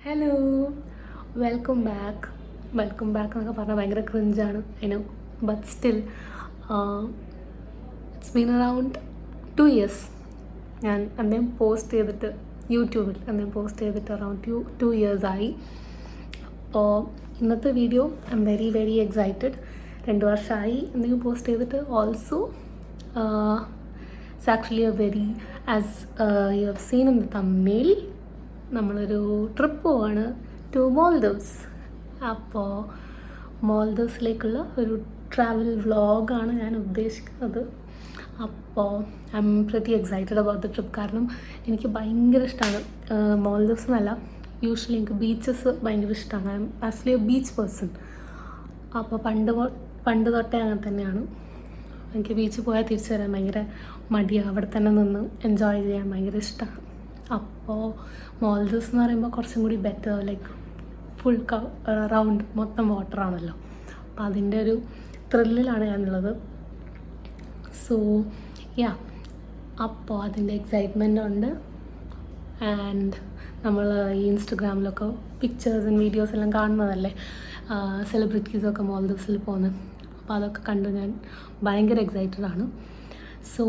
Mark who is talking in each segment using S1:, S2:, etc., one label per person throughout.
S1: Hello, welcome back. Welcome back എന്നൊക്കെ പറഞ്ഞാൽ ഭയങ്കര ക്രിഞ്ചാണ് അതിന്. But still it's been around 2 years ഞാൻ എന്തെങ്കിലും പോസ്റ്റ് ചെയ്തിട്ട് യൂട്യൂബിൽ അറൗണ്ട് 2 years ആയി. അപ്പോൾ ഇന്നത്തെ video I am very very excited. 2 വർഷമായി എന്തെങ്കിലും പോസ്റ്റ് ചെയ്തിട്ട്. Also it's actually A very as you have seen in the തമ്മിൽ നമ്മളൊരു ട്രിപ്പ് പോവാണ് ടു മോൾഡീവ്സ്. അപ്പോൾ മോൾഡീവ്സിലേക്കുള്ള ഒരു ട്രാവൽ വ്ളോഗാണ് ഞാൻ ഉദ്ദേശിക്കുന്നത്. അപ്പോൾ I M pretty excited about the trip. കാരണം എനിക്ക് ഭയങ്കര ഇഷ്ടമാണ് മോൾഡീവ്സ് എന്നല്ല, യൂഷ്വലി എനിക്ക് ബീച്ചസ് ഭയങ്കര ഇഷ്ടമാണ്. I M actually A beach person. അപ്പോൾ പണ്ട് തൊട്ടേ അങ്ങനെ തന്നെയാണ്. എനിക്ക് ബീച്ചിൽ പോയാൽ തിരിച്ചു വരാൻ ഭയങ്കര മടിയാണ്. അവിടെ തന്നെ നിന്ന് എൻജോയ് ചെയ്യാൻ ഭയങ്കര ഇഷ്ടമാണ്. അപ്പോൾ മോൾഡീവ്സ് എന്ന് പറയുമ്പോൾ കുറച്ചും കൂടി ബെറ്റർ, ലൈക്ക് ഫുൾ റൗണ്ട് മൊത്തം വാട്ടറാണല്ലോ. അപ്പോൾ അതിൻ്റെ ഒരു ത്രില്ലിലാണ് ഞാനുള്ളത്. സോ യാ, അപ്പോൾ അതിൻ്റെ എക്സൈറ്റ്മെൻ്റ് ഉണ്ട്. ആൻഡ് നമ്മൾ ഈ ഇൻസ്റ്റഗ്രാമിലൊക്കെ പിക്ചേഴ്സും വീഡിയോസ് എല്ലാം കാണുന്നതല്ലേ, സെലിബ്രിറ്റീസൊക്കെ മോൾഡീവ്സിൽ പോകുന്നത്. അപ്പോൾ അതൊക്കെ കണ്ട് ഞാൻ ഭയങ്കര എക്സൈറ്റഡ് ആണ്. സോ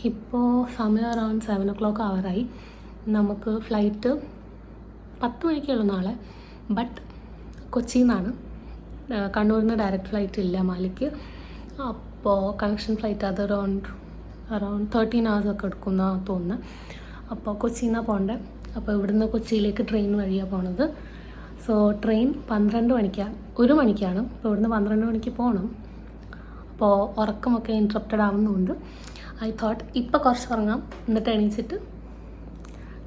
S1: ഇപ്പോൾ സമയം അറൗണ്ട് 7 o'clock ആവാറായി. നമുക്ക് ഫ്ലൈറ്റ് 10 മണിക്കുള്ളൂ നാളെ. ബട്ട് കൊച്ചിയിൽ നിന്നാണ്, കണ്ണൂരിൽ നിന്ന് ഡയറക്റ്റ് ഫ്ലൈറ്റ് ഇല്ല മാലിക്ക്. അപ്പോൾ കണക്ഷൻ ഫ്ലൈറ്റ് അത് അറൗണ്ട് 13 hours ഒക്കെ എടുക്കുമെന്നാണ് തോന്നുന്നത്. അപ്പോൾ കൊച്ചിയിൽ നിന്നാണ് പോകേണ്ടത്. അപ്പോൾ ഇവിടുന്ന് കൊച്ചിയിലേക്ക് ട്രെയിൻ വഴിയാണ് പോണത്. സോ ട്രെയിൻ 1 മണിക്കാണ്. അപ്പോൾ ഇവിടുന്ന് 12 മണിക്ക് പോകണം. അപ്പോൾ ഉറക്കമൊക്കെ ഇൻട്രപ്റ്റഡ് ആവുന്നുണ്ട്. ഐ തോട്ട് ഇപ്പോൾ കുറച്ച് ഉറങ്ങാം, എന്നിട്ട് എണീച്ചിട്ട്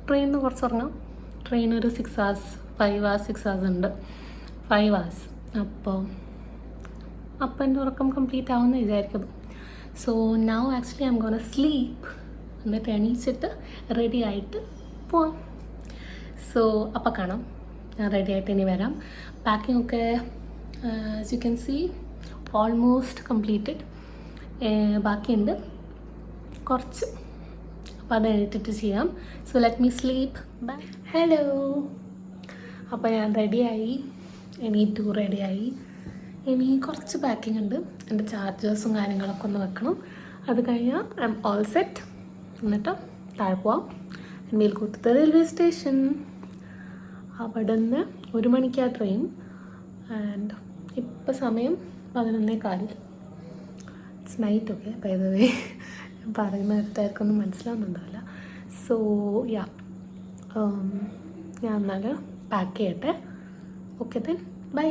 S1: ട്രെയിനിൽ നിന്ന് കുറച്ച് ഉറങ്ങാം. ട്രെയിൻ ഒരു 6 hours 5 hours 6 hours ഉണ്ട്, 5 hours. അപ്പോൾ എൻ്റെ ഉറക്കം കംപ്ലീറ്റ് ആവുമെന്ന് വിചാരിക്കുന്നു. So now actually I M gonna sleep, എന്നിട്ട് എണീച്ചിട്ട് റെഡി ആയിട്ട് പോവാം. സോ അപ്പോൾ കാണാം. ഞാൻ റെഡി ആയിട്ട് ഇനി വരാം. പാക്കിംഗ് ഒക്കെ as you can see almost completed. ബാക്കിയുണ്ട് കുറച്ച്. അപ്പോൾ അത് എണീറ്റിട്ട് ചെയ്യാം. So let me sleep. Bye. Hello, അപ്പോൾ ഞാൻ റെഡിയായി, റെഡിയായി. ഇനി കുറച്ച് പാക്കിംഗ് ഉണ്ട്. എൻ്റെ ചാർജേഴ്സും കാര്യങ്ങളൊക്കെ ഒന്ന് വെക്കണം. അത് കഴിഞ്ഞാൽ ഐ എം ഓൾ സെറ്റ്. എന്നിട്ട് താഴെ പോവാം. മേൽക്കൂട്ടത്തെ റെയിൽവേ സ്റ്റേഷൻ. അവിടെ നിന്ന് 1 മണിക്കാണ് ട്രെയിൻ. ആൻഡ് ഇപ്പോൾ സമയം 11:15. It's night. Okay, by the way പറയുന്ന അടുത്താർക്കൊന്നും മനസ്സിലാവുന്നുണ്ടാവില്ല. സോ യാ, ഞാൻ എന്നാൽ പാക്ക് ചെയ്യട്ടെ. Okay then bye.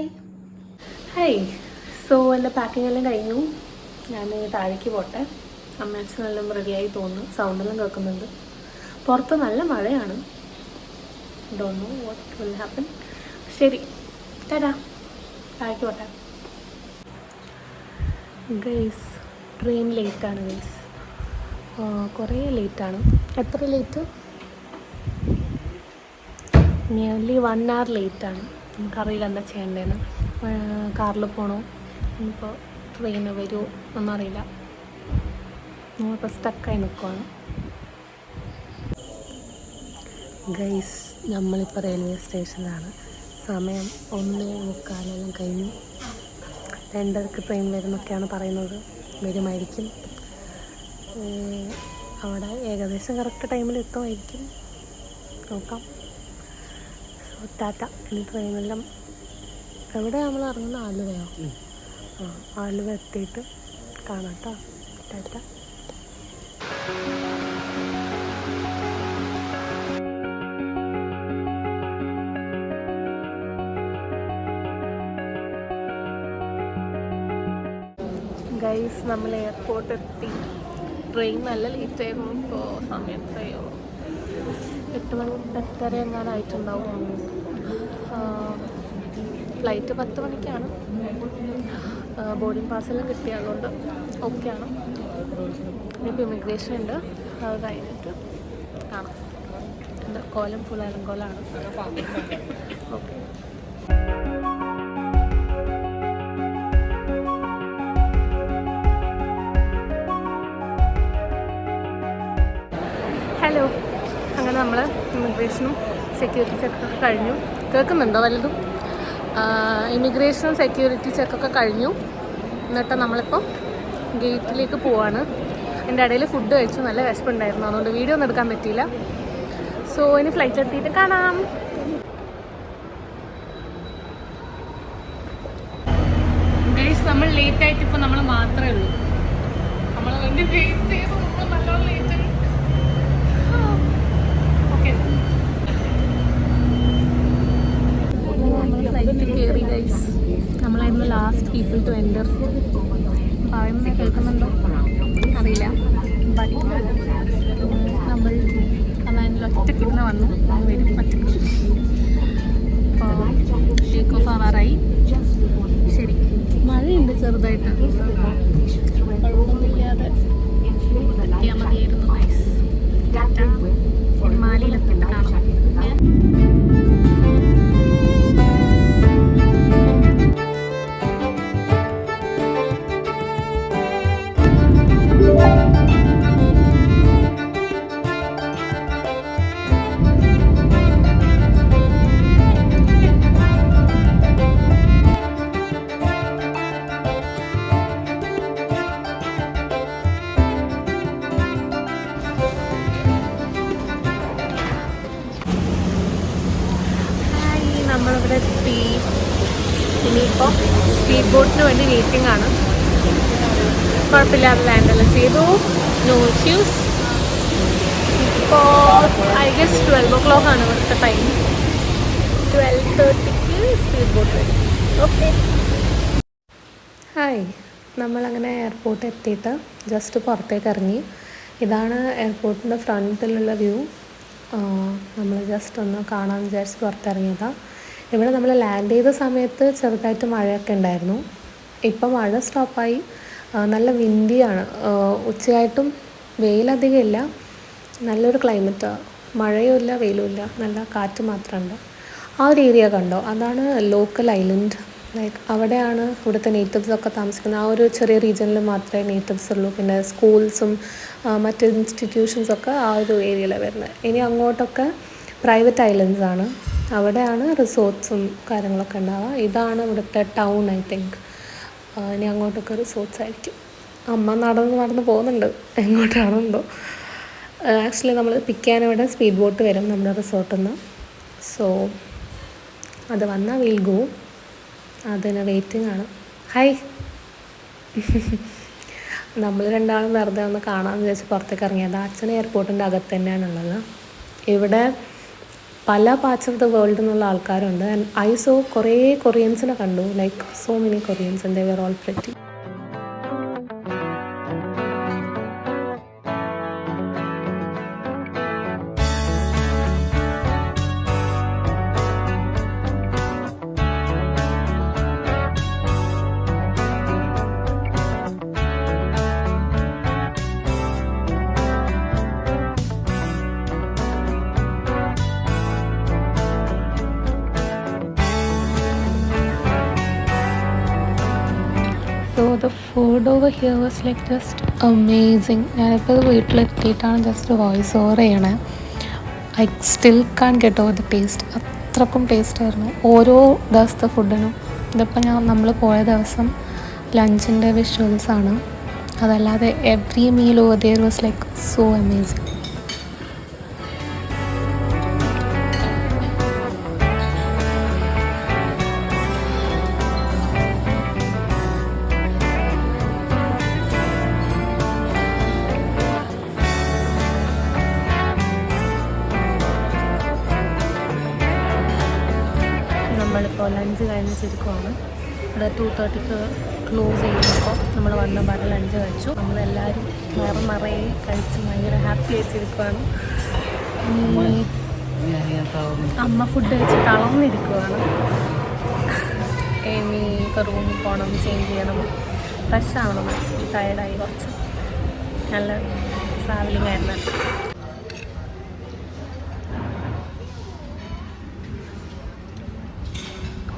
S1: Hey, so എൻ്റെ പാക്കിംഗ് എല്ലാം കഴിഞ്ഞു. ഞാൻ താഴേക്ക് പോട്ടെ. അമ്മച്ചനെല്ലാം റെഡിയായി തോന്നുന്നു. സൗണ്ടെല്ലാം കേൾക്കുന്നുണ്ട്. പുറത്ത് നല്ല മഴയാണ്. Don't know what will happen. ശരി, ടാറ്റാ. താഴേക്ക് പോട്ടെ. ഗൈസ്, ട്രെയിൻ ലേറ്റാണ് ഗൈസ്, കുറേ ലേറ്റാണ്. എത്ര ലേറ്റ്? Nearly 1 hour ലേറ്റാണ്. നമുക്കറിയില്ല എന്താ ചെയ്യേണ്ടതെന്ന്. കാറിൽ പോകണോ, ഇപ്പോൾ ട്രെയിന് വരുമോ എന്നറിയില്ല. നമ്മളിപ്പോൾ സ്റ്റക്കായി നിൽക്കുവാണ്. ഗൈസ്, നമ്മളിപ്പോൾ റെയിൽവേ സ്റ്റേഷനിലാണ്. സമയം 1:45 കഴിഞ്ഞു. 2:30 ട്രെയിൻ വരുന്നൊക്കെയാണ് പറയുന്നത്. വരുമായിരിക്കും. അവിടെ ഏകദേശം കറക്റ്റ് ടൈമിൽ എത്തുമായിരിക്കും. നോക്കാം. സോ ടാറ്റ. ഇനി ട്രെയിനെല്ലാം എവിടെയാണ് നമ്മൾ ഇറങ്ങുന്നത്? ആലുവയോ? ആലുവ എത്തിയിട്ട് കാണാം കേട്ടോ. ടാറ്റ. ഗൈസ്, നമ്മൾ എയർപോർട്ട് എത്തി. ട്രെയിൻ നല്ല ലേറ്റ് ആയിരുന്നു. ഇപ്പോൾ സമയം എത്രയോ? 8 മണി 8:30 എങ്ങാനായിട്ടുണ്ടാവും. ഫ്ലൈറ്റ് 10 മണിക്കാണ്. ബോർഡിംഗ് പാസ്സെല്ലാം കിട്ടി, അതുകൊണ്ട് ഓക്കെയാണ്. ഇനിയിപ്പോൾ ഇമിഗ്രേഷൻ ഉണ്ട്, അത് കഴിഞ്ഞിട്ട് കാണാം. എൻ്റെ കോലം ഫുൾ അലങ്കോലാണ്. ഓക്കെ. ഹലോ, അങ്ങനെ നമ്മൾ ഇമിഗ്രേഷനും സെക്യൂരിറ്റി ചെക്കൊക്കെ കഴിഞ്ഞു. കേൾക്കുന്നുണ്ടോ വല്ലതും? ഇമിഗ്രേഷൻ സെക്യൂരിറ്റി ചെക്കൊക്കെ കഴിഞ്ഞു. എന്നിട്ട് നമ്മളിപ്പോൾ ഗേറ്റിലേക്ക് പോവാണ്. എൻ്റെ ഇടയിൽ ഫുഡ് കഴിച്ചു, നല്ല വിശപ്പുണ്ടായിരുന്നു, അതുകൊണ്ട് വീഡിയോ ഒന്നും എടുക്കാൻ പറ്റിയില്ല. സോ ഇനി ഫ്ലൈറ്റ് എത്തിയിട്ട് കാണാം. നമ്മൾ ലേറ്റ് ആയിട്ട് ഇപ്പോൾ നമ്മൾ മാത്രമേ ഉള്ളൂ. നമ്മൾ വേണ്ടി വെയിറ്റ് ചെയ്തു, നമ്മൾ നല്ലോണം ലേറ്റ് ആയി. ഓക്കെ, നമ്മൾ ഫ്ലൈറ്റ് കയറി ഗൈസ്. നമ്മളായിരുന്നു ലാസ്റ്റ് പീപ്പിൾ ടു എൻ്റർ. പറയുന്നത് കേൾക്കുന്നുണ്ടോ അറിയില്ല. ബട്ട് നമ്മൾ കമാൻഡിൽ ഒറ്റക്കിരുന്ന് വന്നു. വരും ഒറ്റക്ക്. അപ്പോൾ ടേക്ക് ഓഫ് ആവാറായി. ശരി, മഴയുണ്ട് ചെറുതായിട്ട്, കുഴപ്പമൊന്നുമില്ലാതെ എത്തിയാൽ മതിയായിരുന്നു. ഇനി മാലിയിലെത്തിയിട്ട് കാണാം. നമ്മളിവിടെ എത്തി. ഇനിയിപ്പോൾ സ്പീഡ് ബോട്ടിന് വേണ്ടി വെയിറ്റിംഗ് ആണ്. കുഴപ്പമില്ലാതെ ലാൻഡെല്ലാം ചെയ്തു. No issues. ഇപ്പോൾ ഐ ഗസ് 12 o'clock ആണ് ഇവിടുത്തെ ടൈം. 12:30 സ്പീഡ് ബോട്ട് വരും. Okay, hi. നമ്മളങ്ങനെ എയർപോർട്ട് എത്തിയിട്ട് ജസ്റ്റ് പുറത്തേക്ക് ഇറങ്ങി. ഇതാണ് എയർപോർട്ടിൻ്റെ ഫ്രണ്ടിലുള്ള വ്യൂ. നമ്മൾ ജസ്റ്റ് ഒന്ന് കാണാൻ വിചാരിച്ച് പുറത്തിറങ്ങിയതാണ്. ഇവിടെ നമ്മൾ ലാൻഡ് ചെയ്ത സമയത്ത് ചെറുതായിട്ട് മഴയൊക്കെ ഉണ്ടായിരുന്നു. ഇപ്പം മഴ സ്റ്റോപ്പായി. നല്ല വിൻഡിയാണ്. ഉച്ചയായിട്ടും വെയിലധികം ഇല്ല, നല്ലൊരു ക്ലൈമറ്റാണ്. മഴയും ഇല്ല വെയിലും ഇല്ല, നല്ല കാറ്റ് മാത്രമുണ്ട്. ആ ഒരു ഏരിയ കണ്ടോ, അതാണ് ലോക്കൽ ഐലൻഡ്. ലൈക്ക് അവിടെയാണ് ഇവിടുത്തെ നേറ്റീവ്സൊക്കെ താമസിക്കുന്നത്. ആ ഒരു ചെറിയ റീജിയനിൽ മാത്രമേ നേറ്റീവ്സ് ഉള്ളൂ. പിന്നെ സ്കൂൾസും മറ്റ് ഇൻസ്റ്റിറ്റ്യൂഷൻസൊക്കെ ആ ഒരു ഏരിയയിലാണ് വരുന്നത്. ഇനി അങ്ങോട്ടൊക്കെ പ്രൈവറ്റ് ഐലൻഡ്സ് ആണ്. അവിടെയാണ് റിസോർട്ട്സും കാര്യങ്ങളൊക്കെ ഉണ്ടാവുക. ഇതാണ് ഇവിടുത്തെ ടൗൺ ഐ തിങ്ക്. ഇനി അങ്ങോട്ടൊക്കെ റിസോർട്ട്സ് ആയിരിക്കും. അമ്മ നടന്ന് പോകുന്നുണ്ട്, എങ്ങോട്ടാണെന്തോ. ആക്ച്വലി നമ്മൾ പിക്ക് ചെയ്യാനിവിടെ സ്പീഡ് ബോട്ട് വരും നമ്മുടെ റിസോർട്ടിൽ നിന്ന്. സോ അത് വന്നാൽ വിൽ ഗോ. അതിന് വെയിറ്റിംഗ് ആണ്. ഹായ്. നമ്മൾ രണ്ടാളും വെറുതെ ഒന്ന് കാണാമെന്ന് വിചാരിച്ച് പുറത്തേക്ക് ഇറങ്ങിയത്. അച്ഛൻ എയർപോർട്ടിൻ്റെ അകത്ത് തന്നെയാണുള്ളത്. ഇവിടെ പല പാർട്സ് ഓഫ് ദ വേൾഡിൽ നിന്നുള്ള ആൾക്കാരുണ്ട്. ആൻഡ് ഐ സോ കുറേ കൊറിയൻസിനെ കണ്ടു. Like so many Koreans and they were all pretty. So the food over here was like just amazing. ഞാനിപ്പോൾ വീട്ടിലെത്തിയിട്ടാണ് ജസ്റ്റ് വോയിസ് ഓവർ ചെയ്യണേ. I still can get over the taste. അത്രക്കും taste ആയിരുന്നു ഓരോ ദിവസത്തെ ഫുഡിനും. ഇതിപ്പോൾ നമ്മൾ പോയ ദിവസം ലഞ്ചിൻ്റെ വിഷ്വൽസാണ്. അതല്ലാതെ every meal over there was like so amazing. നമ്മളിപ്പോൾ ലഞ്ച് കഴിഞ്ഞിരിക്കുവാണ്. ഇവിടെ 2:30 ക്ലോസ് ചെയ്യുമ്പോൾ നമ്മൾ വന്ന പാടെ ലഞ്ച് കഴിച്ചു. നമ്മളെല്ലാവരും നിറയെ കഴിച്ച് ഭയങ്കര ഹാപ്പി ആയിട്ടിരിക്കുവാണ്. അമ്മ ഫുഡ് കഴിച്ച് തളർന്നിരിക്കുവാണ്. ഇനി ഇപ്പോൾ റൂമിൽ പോകണം, ചേഞ്ച് ചെയ്യണം, ഫ്രഷ് ആവണം. ടയർഡായി കുറച്ച്. നല്ല ട്രാവലിംഗ് ആയിരുന്നു.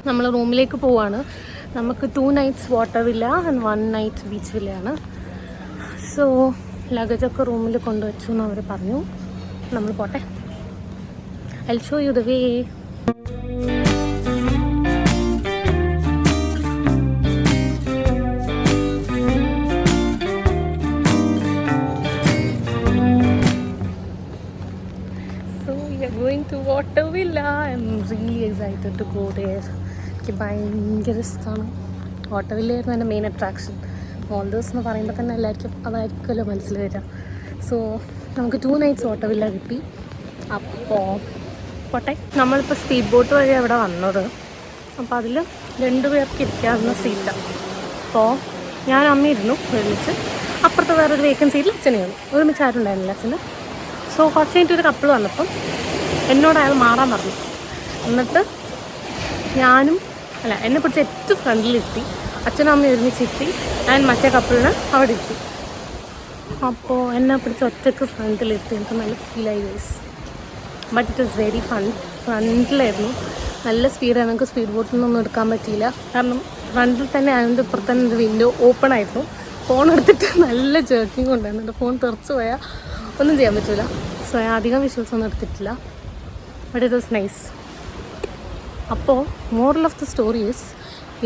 S1: നമ്മൾ റൂമിലേക്ക് പോവാണ്. നമുക്ക് 2 nights water villa and 1 night beach വില്ലയാണ്. സോ ലഗേജൊക്കെ റൂമിൽ കൊണ്ടുവച്ചു എന്ന് അവർ പറഞ്ഞു. നമ്മൾ പോട്ടെ. I'll show you the way. So we are going to Water Villa. I'm really excited to go there. എനിക്ക് ഭയങ്കര ഇഷ്ടമാണ്. വാട്ടർ വില്ലയായിരുന്നു എൻ്റെ മെയിൻ അട്രാക്ഷൻ. മോൾഡോസ് എന്ന് പറയുമ്പോൾ തന്നെ എല്ലാവർക്കും അതായിരിക്കുമല്ലോ മനസ്സിൽ വരിക. സോ നമുക്ക് 2 nights വാട്ടർ വില്ല കിട്ടി. അപ്പോൾ പോട്ടെ, നമ്മളിപ്പോൾ സ്പീഡ് ബോട്ട് വഴി അവിടെ വന്നത്. അപ്പോൾ അതിൽ 2 പേർക്ക് ഇരിക്കാവുന്ന സീറ്റാണ്. അപ്പോൾ ഞാൻ അമ്മ ഇരുന്നു ഒരുമിച്ച്, അപ്പുറത്ത് വേറൊരു വേക്കൻ സീറ്റിൽ അച്ഛനെയാണ്. ഒരുമിച്ച് ആരുണ്ടായിരുന്നില്ല അച്ഛന്. സോ കുറച്ച് കഴിഞ്ഞിട്ട് ഒരു കപ്പിൾ വന്നപ്പം എന്നോട് അയാൾ മാറാൻ പറഞ്ഞു. എന്നിട്ട് എന്നെ പിടിച്ച് ഏറ്റവും ഫ്രണ്ടിലിരുത്തി. അച്ഛനും അമ്മയും ഒരുമിച്ചിരുത്തി. ഞാൻ മറ്റേ കപ്പിളിന് അവിടെ ഇരുത്തി. അപ്പോൾ എന്നെ പിടിച്ച് ഒറ്റയ്ക്ക് ഫ്രണ്ടിലിരുത്തി. എനിക്ക് നല്ല ഫീലായി guys. But it is very fun. ഫ്രണ്ടിലായിരുന്നു, നല്ല സ്പീഡാണ്. നമുക്ക് സ്പീഡ് ബോട്ടിൽ നിന്നൊന്നും എടുക്കാൻ പറ്റിയില്ല, കാരണം ഫ്രണ്ടിൽ തന്നെ അതിൻ്റെ ഇപ്പുറത്ത് തന്നെ ഒരു വിൻഡോ ഓപ്പൺ ആയിരുന്നു. ഫോൺ എടുത്തിട്ട് നല്ല ജേർക്കിങ് ഉണ്ടായിരുന്നു. എൻ്റെ ഫോൺ തെറിച്ച് പോയാൽ ഒന്നും ചെയ്യാൻ പറ്റില്ല. സോ ഞാൻ അധികം വിഷ്വൽസ് ഒന്നും എടുത്തിട്ടില്ല. But it was nice. അപ്പോൾ moral of the story is,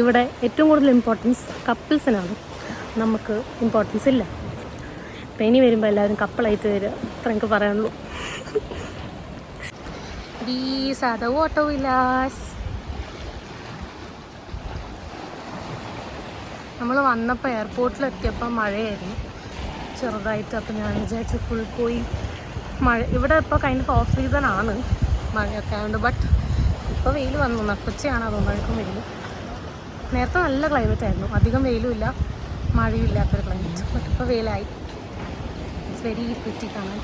S1: ഇവിടെ ഏറ്റവും കൂടുതൽ ഇമ്പോർട്ടൻസ് കപ്പിൾസിനാണ്, നമുക്ക് ഇമ്പോർട്ടൻസ് ഇല്ല. അപ്പോൾ ഇനി വരുമ്പോൾ എല്ലാവരും കപ്പിളായിട്ട് വരിക, അത്ര എനിക്ക് പറയാനുള്ളൂ. These are the water villas. നമ്മൾ വന്നപ്പോൾ എയർപോർട്ടിലെത്തിയപ്പോൾ മഴയായിരുന്നു ചെറുതായിട്ട്. അപ്പോൾ ഞാൻ വിചാരിച്ചു ഫുൾ പോയി മഴ. ഇവിടെ ഇപ്പോൾ കൈൻഡ് ഓഫ് ഓഫ് സീസൺ ആണ്, മഴയൊക്കെ ആയതുകൊണ്ട്. ബട്ട് ഇപ്പോൾ വെയിൽ വന്നു, നട്ടുച്ചയാണ്, അതുകൊണ്ടായിരിക്കും വെയിൽ. നേരത്തെ നല്ല ക്ലൈമറ്റ് ആയിരുന്നു, അധികം വെയിലും ഇല്ല മഴയും ഇല്ലാത്തൊരു ക്ലൈമറ്റ്. ബട്ട് ഇപ്പോൾ വെയിലായി. ഇറ്റ്സ് വെരി പ്രിറ്റി കാണാൻ.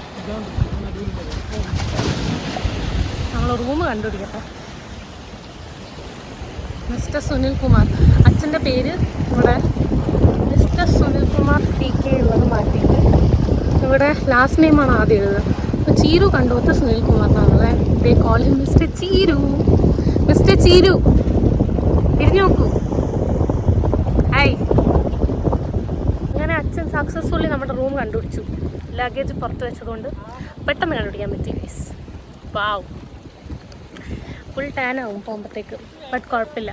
S1: നമ്മൾ റൂം കണ്ടുപിടിക്കട്ടെ. മിസ്റ്റർ സുനിൽ കുമാർ, അച്ഛൻ്റെ പേര് ഇവിടെ മിസ്റ്റർ സുനിൽ കുമാർ CK ഉള്ളത് മാറ്റിയിട്ട് ഇവിടെ ലാസ്റ്റ് നെയിമാണ് ആദ്യം എഴുതുന്നത്. അപ്പോൾ ചീരു കണ്ടോത്ത് സുനിൽ കുമാർ എന്നാണല്ലേ. They call him mister Cheeru. Mister Cheeru, തിരിഞ്ഞു നോക്കൂ. ഹായ്. അങ്ങനെ അച്ഛൻ സക്സസ്ഫുള്ളി നമ്മുടെ റൂം കണ്ടുപിടിച്ചു. ലഗേജ് പുറത്ത് വെച്ചതുകൊണ്ട് പെട്ടെന്ന് കണ്ടുപിടിക്കാൻ പറ്റി ഗൈസ്. വാവ്, ഫുൾ ടാൻ ആവും പോകുമ്പോഴത്തേക്ക്, ബട്ട് കുഴപ്പമില്ല.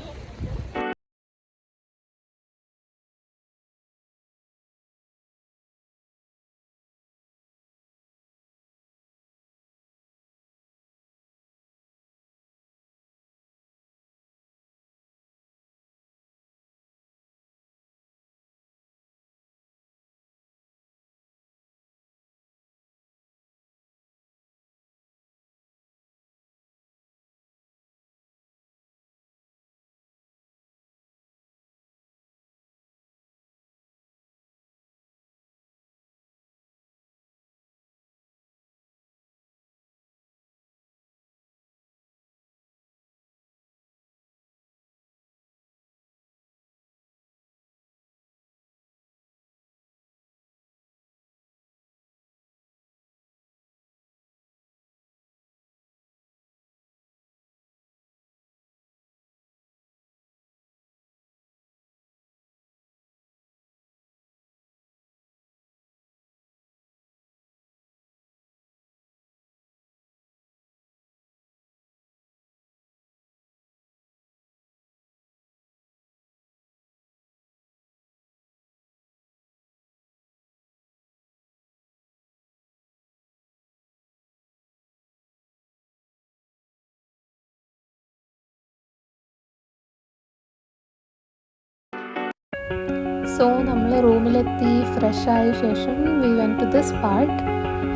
S1: സോ നമ്മൾ റൂമിലെത്തി ഫ്രഷായ ശേഷം we went to this part.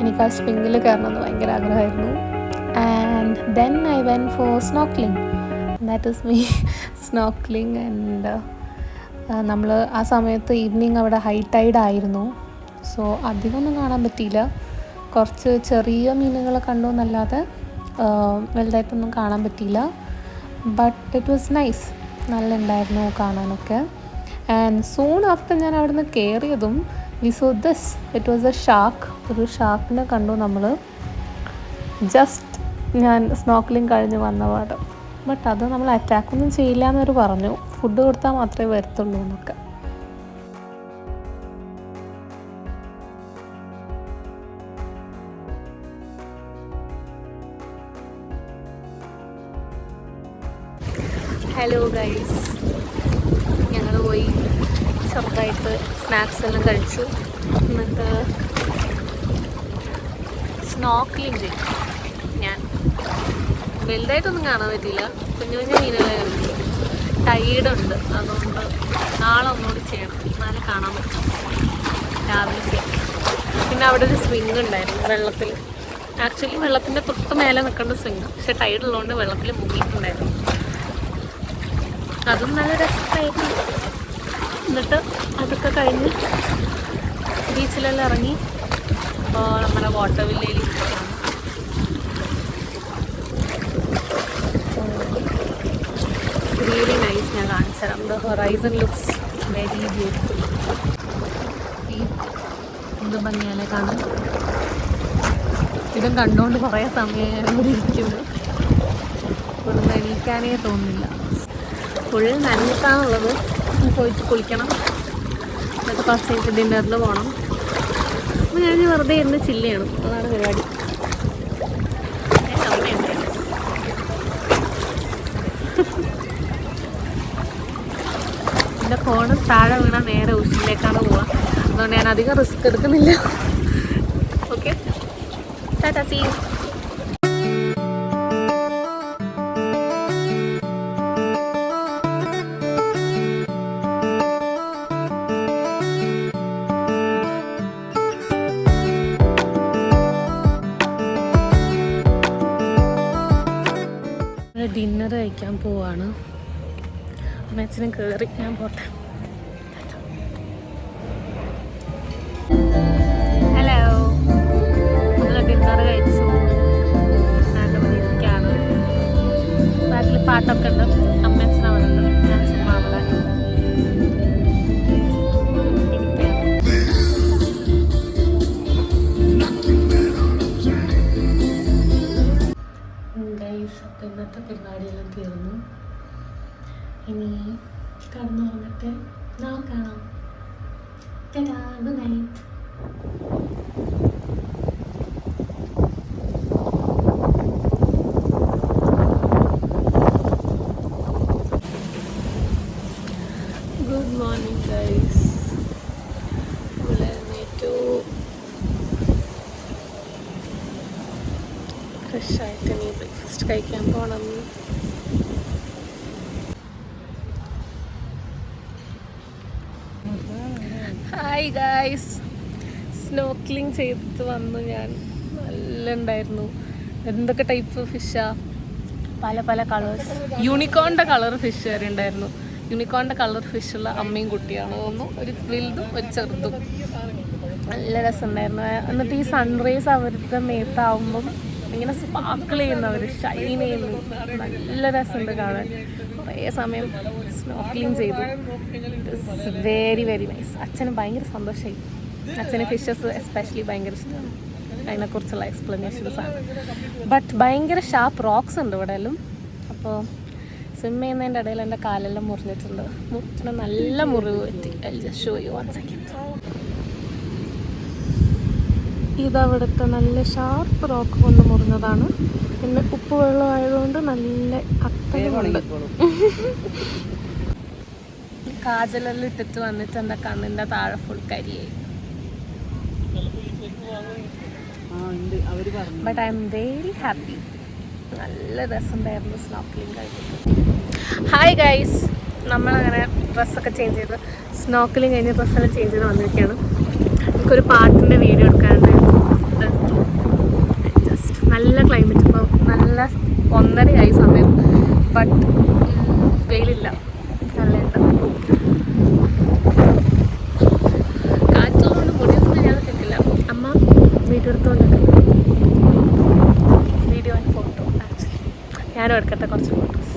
S1: എനിക്ക് ആ സ്വിങ്ങിൽ കയറണമെന്ന് ഭയങ്കര ആഗ്രഹമായിരുന്നു. And then I went for snorkelling. That is me snorkelling. And നമ്മൾ ആ സമയത്ത് ഈവനിങ് അവിടെ ഹൈ ടൈഡ് ആയിരുന്നു. സോ അധികമൊന്നും കാണാൻ പറ്റിയില്ല. കുറച്ച് ചെറിയ മീനുകളെ കണ്ടു എന്നല്ലാതെ വലുതായിട്ടൊന്നും കാണാൻ പറ്റിയില്ല. ബട്ട് ഇറ്റ് വാസ് നൈസ്, നല്ല ഉണ്ടായിരുന്നു കാണാനൊക്കെ. ആൻഡ് സൂൺ ആഫ്റ്റർ ഞാൻ അവിടെ നിന്ന് കയറിയതും we saw this, it was a shark. ഒരു ഷാർക്കിനെ കണ്ടു നമ്മൾ ജസ്റ്റ് ഞാൻ സ്നോക്ലിംഗ് കഴിഞ്ഞ് വന്ന പാട്. ബട്ട് അത് നമ്മൾ അറ്റാക്കൊന്നും ചെയ്യില്ല എന്നവർ പറഞ്ഞു, ഫുഡ് കൊടുത്താൽ മാത്രമേ വരത്തുള്ളൂ എന്നൊക്കെ. ഹലോ ഗൈസ്, ഞങ്ങൾ പോയി ചെറുതായിട്ട് സ്നാക്സ് എല്ലാം കഴിച്ചു. എന്നിട്ട് സ്നോർക്കലിംഗ് ചെയ്യും. ഞാൻ വലുതായിട്ടൊന്നും കാണാൻ പറ്റിയില്ല, കുഞ്ഞു കുഞ്ഞു മീനുകളെ കണ്ടു. ടൈഡുണ്ട്, അതുകൊണ്ട് നാളെ ഒന്നുകൂടി ചെയ്യണം, എന്നാലും കാണാൻ പറ്റും. രാവിലെ ചെയ്യാം. പിന്നെ അവിടെ ഒരു സ്വിങ് ഉണ്ടായിരുന്നു വെള്ളത്തിൽ. ആക്ച്വലി വെള്ളത്തിൻ്റെ തൊട്ട് മേലെ നിൽക്കേണ്ട സ്വിങ്, പക്ഷെ ടൈഡ് ഉള്ളതുകൊണ്ട് വെള്ളത്തിൽ മുങ്ങിയിട്ടുണ്ടായിരുന്നു. അതും നല്ല രസമായിരുന്നു. എന്നിട്ട് അതൊക്കെ കഴിഞ്ഞ് ബീച്ചിലെല്ലാം ഇറങ്ങി. അപ്പോൾ നമ്മുടെ വാട്ടർ വില്ലേജിൽ റിയലി നൈസ്. ഞാൻ കാണിച്ചു തരാം. The horizon looks very beautiful. എന്ത് ഭംഗിയാലെ കാണാം. ഇതും കണ്ടുകൊണ്ട് കുറേ സമയം ഇവിടെ ഇരിക്കുന്നു. ഇവിടുന്ന് എണീക്കാനേ തോന്നുന്നില്ല. ഫുൾ നനഞ്ഞിട്ടാണുള്ളത്. പോയിട്ട് കുളിക്കണം, എന്നിട്ട് കുറച്ച് കഴിഞ്ഞിട്ട് ഡിന്നറിൽ പോകണം. അപ്പോൾ ഞാൻ വെറുതെ ഇരുന്ന് ചില്ല് ചെയ്യണം, അതാണ് പരിപാടി. എൻ്റെ ഫോണ് താഴെ വീണാൽ നേരെ ഉച്ചിലേക്കാണ് പോവുക. അതുകൊണ്ട് ഞാൻ അധികം റിസ്ക് എടുക്കുന്നില്ല. Okay, tata, see you. Dinner കഴിക്കാൻ പോവാണ്. അമ്മച്ചനും കയറി, ഞാൻ പോട്ടെ. ഹലോ, നമ്മൾ ഡിന്നർ കഴിച്ചു. ഇരിക്കാണ്. ബാക്കിൽ പാട്ടൊക്കെ ഉണ്ട്. അമ്മച്ചൻ അവിടെ ഉണ്ട്, ഞാൻ ചുമ്മാ അവിടെ ഗൈസ്. അപ്പം ഇന്നത്തെ പരിപാടിയെല്ലാം തീർന്നു. ഇനി കടന്നുറങ്ങട്ടെ. നാളെ കാണാം. Tata, good night. Good morning guys. എഴുന്നേറ്റു, ഫ്രഷായിട്ട് ഇനി ബ്രേക്ക്ഫാസ്റ്റ് കഴിക്കാൻ പോകണം. ഹായ് ഗായ്സ്, സ്നോർക്കലിംഗ് ചെയ്തിട്ട് വന്നു ഞാൻ. നല്ല ഉണ്ടായിരുന്നു. എന്തൊക്കെ ടൈപ്പ് ഫിഷാ, പല പല കളേഴ്സ്. യൂണിക്കോണിൻ്റെ കളർ ഫിഷ് വരെ ഉണ്ടായിരുന്നു. യൂണിക്കോണിൻ്റെ കളർ ഫിഷുള്ള അമ്മയും കുട്ടിയാണ് തോന്നുന്നു, ഒരു വലുതും ഒരു ചെറുതും. നല്ല രസമുണ്ടായിരുന്നു. എന്നിട്ട് ഈ സൺറൈസ് അവരുടെ മേത്താവുമ്പം ഇങ്ങനെ സ്പാർക്കിൾ ചെയ്യുന്നവർ, ഷൈൻ ചെയ്യുന്നു. നല്ല രസമുണ്ട് കാണാൻ. കുറേ സമയം സ്നോർക്കലിംഗ് ചെയ്തു. It's very very nice. അച്ഛന് ഭയങ്കര സന്തോഷമായി. അച്ഛന് ഫിഷസ് എസ്പെഷ്യലി ഭയങ്കര ഇഷ്ടമാണ്. അതിനെക്കുറിച്ചുള്ള എക്സ്പ്ലനേഷൻസാണ്. ബട്ട് ഭയങ്കര ഷാർപ്പ് റോക്സ് ഉണ്ട് ഇവിടെ എല്ലാം. അപ്പോൾ സ്വിം ചെയ്യുന്നതിൻ്റെ ഇടയിൽ എൻ്റെ കാലെല്ലാം മുറിഞ്ഞിട്ടുണ്ട്. മുറിച്ചിട്ട് നല്ല മുറിവ് പറ്റി. I just show you 1 second. ഇതവിടുത്തെ നല്ല ഷാർപ്പ് റോക്ക് കൊണ്ട് മുറിഞ്ഞതാണ്. പിന്നെ ഉപ്പ് വെള്ളം ആയതുകൊണ്ട് നല്ല അത്തരമുണ്ട്. കാജലെല്ലാം ഇട്ടിട്ട് വന്നിട്ട് എൻ്റെ കണ്ണിൻ്റെ താഴെ ഫുൾ കരിയായി. But I am very happy. നല്ല രസമുണ്ടായിരുന്നു സ്നോർക്കലിംഗ് കഴിഞ്ഞിട്ട്. ഹായ് ഗൈസ്, നമ്മളങ്ങനെ ഡ്രസ്സൊക്കെ ചേഞ്ച് ചെയ്ത് സ്നോർക്കലിംഗ് കഴിഞ്ഞ് ഡ്രസ്സെല്ലാം ചേഞ്ച് ചെയ്ത് വന്നിരിക്കുകയാണ്. എനിക്കൊരു പാട്ടിൻ്റെ വീഡിയോ എടുക്കാനുണ്ടായിരുന്നു. ജസ്റ്റ് നല്ല ക്ലൈമറ്റ്. ഇപ്പോൾ നല്ല 1:30 സമയം. ബട്ട് വെയിലില്ല, നല്ലുണ്ട്. കാറ്റുള്ളതുകൊണ്ട് മുടിയൊന്നും ഞാൻ കിട്ടില്ല. അമ്മ വീഡിയോ എടുത്തുകൊണ്ടൊക്കെ വീഡിയോ ആൻഡ് ഫോട്ടോ. ആക്ച്വലി ഞാനും എടുക്കട്ടെ കുറച്ച് ഫോട്ടോസ്.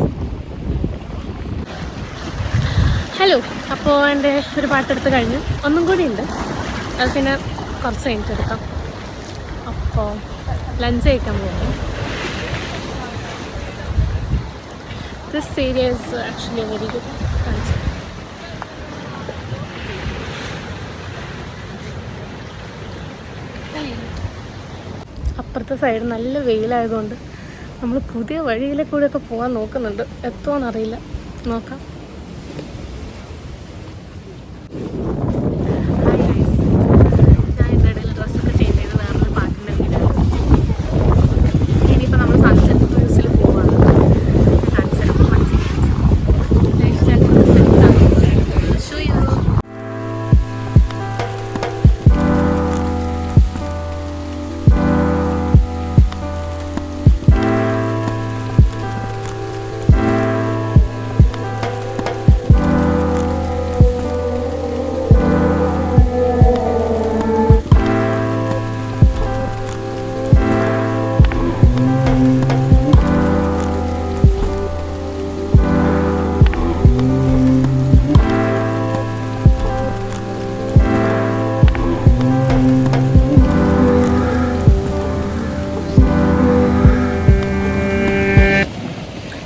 S1: ഹലോ, അപ്പോൾ എൻ്റെ ഒരു പാട്ടെടുത്ത് കഴിഞ്ഞു. ഒന്നും കൂടി ഉണ്ട്, അത് പിന്നെ കുറച്ച് കഴിഞ്ഞിട്ട് എടുക്കാം. അപ്പോൾ ലഞ്ച് കഴിക്കാൻ പോകുന്നു. This area is actually very good. അപ്പുറത്തെ സൈഡ് നല്ല വെയിലായതുകൊണ്ട് നമ്മൾ പുതിയ വഴിയിലെ കൂടെയൊക്കെ പോകാൻ നോക്കുന്നുണ്ട്. എത്തുമോയെന്നറിയില്ല. നോക്കാം. ഞാൻ ഇതിൻ്റെ ഇടയിൽ ഡ്രസ്സൊക്കെ ചേഞ്ച് ചെയ്ത് വേറൊരു പാട്ടിൻ്റെ വീഡിയോ. ഇനിയിപ്പോൾ നമ്മൾ സൺസെറ്റ് ക്രൂസിൽ പോവാണ്. Sunset show you.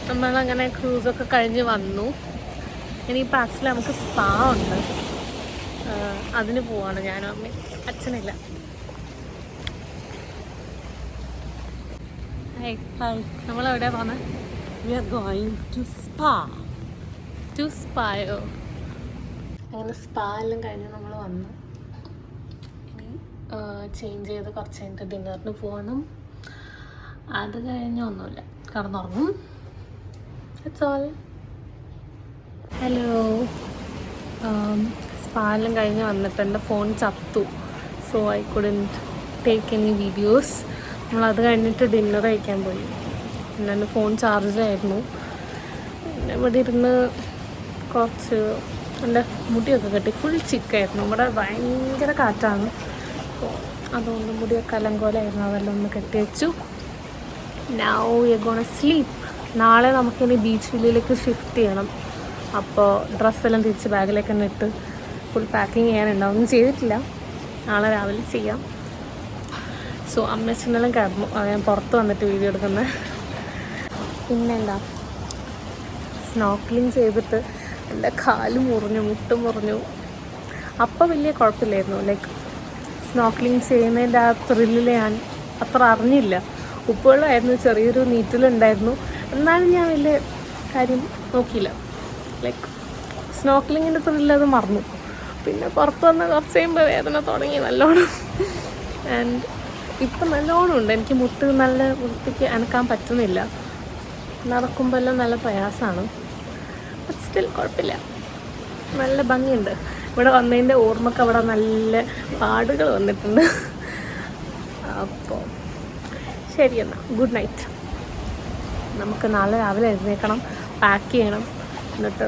S1: നമ്മളങ്ങനെ ക്രൂസൊക്കെ കഴിഞ്ഞ് വന്നു. ഇനിയിപ്പോൾ ആക്ച്വലി നമുക്ക് സ്പാ ഉണ്ട്, അതിന് പോവാണ് ഞാനും അമ്മയും. അച്ഛനില്ല. നമ്മളെവിടെയാ പോകുന്നത്?
S2: We are going to spa.
S1: To സ്പായോ? അങ്ങനെ സ്പാ എല്ലാം കഴിഞ്ഞ് നമ്മൾ വന്നു. ഇനി ചേഞ്ച് ചെയ്ത് കുറച്ച് കഴിഞ്ഞിട്ട് ഡിന്നറിന് പോകണം. അത് കഴിഞ്ഞൊന്നുമില്ല, കിടന്നുറങ്ങും. That's all. ഹലോ. സ്പാ എല്ലാം കഴിഞ്ഞ് വന്നിട്ട് എൻ്റെ ഫോൺ ചത്തു. So I couldn't take any videos. നമ്മളത് കഴിഞ്ഞിട്ട് ഡിന്നർ കഴിക്കാൻ പോയി. പിന്നെ എൻ്റെ ഫോൺ ചാർജിലായിരുന്നു. പിന്നെ ഇവിടെ ഇരുന്ന് കുറച്ച് എൻ്റെ മുടിയൊക്കെ കെട്ടി. ഫുൾ ചിക്കായിരുന്നു. ഇവിടെ ഭയങ്കര കാറ്റാണ്. അപ്പോൾ അതുകൊണ്ട് മുടിയൊക്കെ അലങ്കോലമായിരുന്നു. അതെല്ലാം ഒന്ന് കെട്ടി വെച്ചു. Now we are gonna sleep. നാളെ നമുക്കിനി ബീച്ച് വില്ലിലേക്ക് ഷിഫ്റ്റ് ചെയ്യണം. അപ്പോൾ ഡ്രസ്സെല്ലാം തിരിച്ച് ബാഗിലേക്ക് തന്നെ ഇട്ട് ഫുൾ പാക്കിങ് ചെയ്യാനുണ്ടാവും. ഒന്നും ചെയ്തിട്ടില്ല, നാളെ രാവിലെ ചെയ്യാം. സോ അമ്മച്ചനെല്ലാം കിടന്നു. ഞാൻ പുറത്ത് വന്നിട്ട് വീഡിയോ എടുക്കുന്നത്. പിന്നെന്താ, സ്നോർക്കലിങ് ചെയ്തിട്ട് എൻ്റെ കാല് മുറിഞ്ഞു, മുട്ട് മുറിഞ്ഞു. അപ്പോൾ വലിയ കുഴപ്പമില്ലായിരുന്നു. ലൈക്ക് സ്നോർക്കലിങ് ചെയ്യുന്നതിൻ്റെ ആ ത്രില്ലിൽ ഞാൻ അത്ര അറിഞ്ഞില്ല. ഉപ്പുവെള്ളമായിരുന്നു, ചെറിയൊരു നീറ്റലുണ്ടായിരുന്നു. എന്നാലും ഞാൻ വലിയ കാര്യം നോക്കിയില്ല. ലൈക്ക് സ്നോർക്കലിങ്ങിൻ്റെ ത്രില്ലത് മറന്നു. പിന്നെ പുറത്ത് വന്ന് കുറച്ച് കഴിയുമ്പോൾ വേദന തുടങ്ങി നല്ലോണം. ആൻഡ് ഇപ്പം നല്ലോണം ഉണ്ട്. എനിക്ക് മുട്ട് നല്ല വൃത്തിക്ക് അനക്കാൻ പറ്റുന്നില്ല. നടക്കുമ്പോൾ എല്ലാം നല്ല പ്രയാസമാണ്. ബട്ട് സ്റ്റിൽ കുഴപ്പമില്ല, നല്ല ഭംഗിയുണ്ട്. ഇവിടെ വന്നതിൻ്റെ ഓർമ്മക്ക് അവിടെ നല്ല പാടുകൾ വന്നിട്ടുണ്ട്. അപ്പോൾ ശരി, എന്നാൽ ഗുഡ് നൈറ്റ്. നമുക്ക് നാളെ രാവിലെ എഴുന്നേൽക്കണം, പാക്ക് ചെയ്യണം, എന്നിട്ട്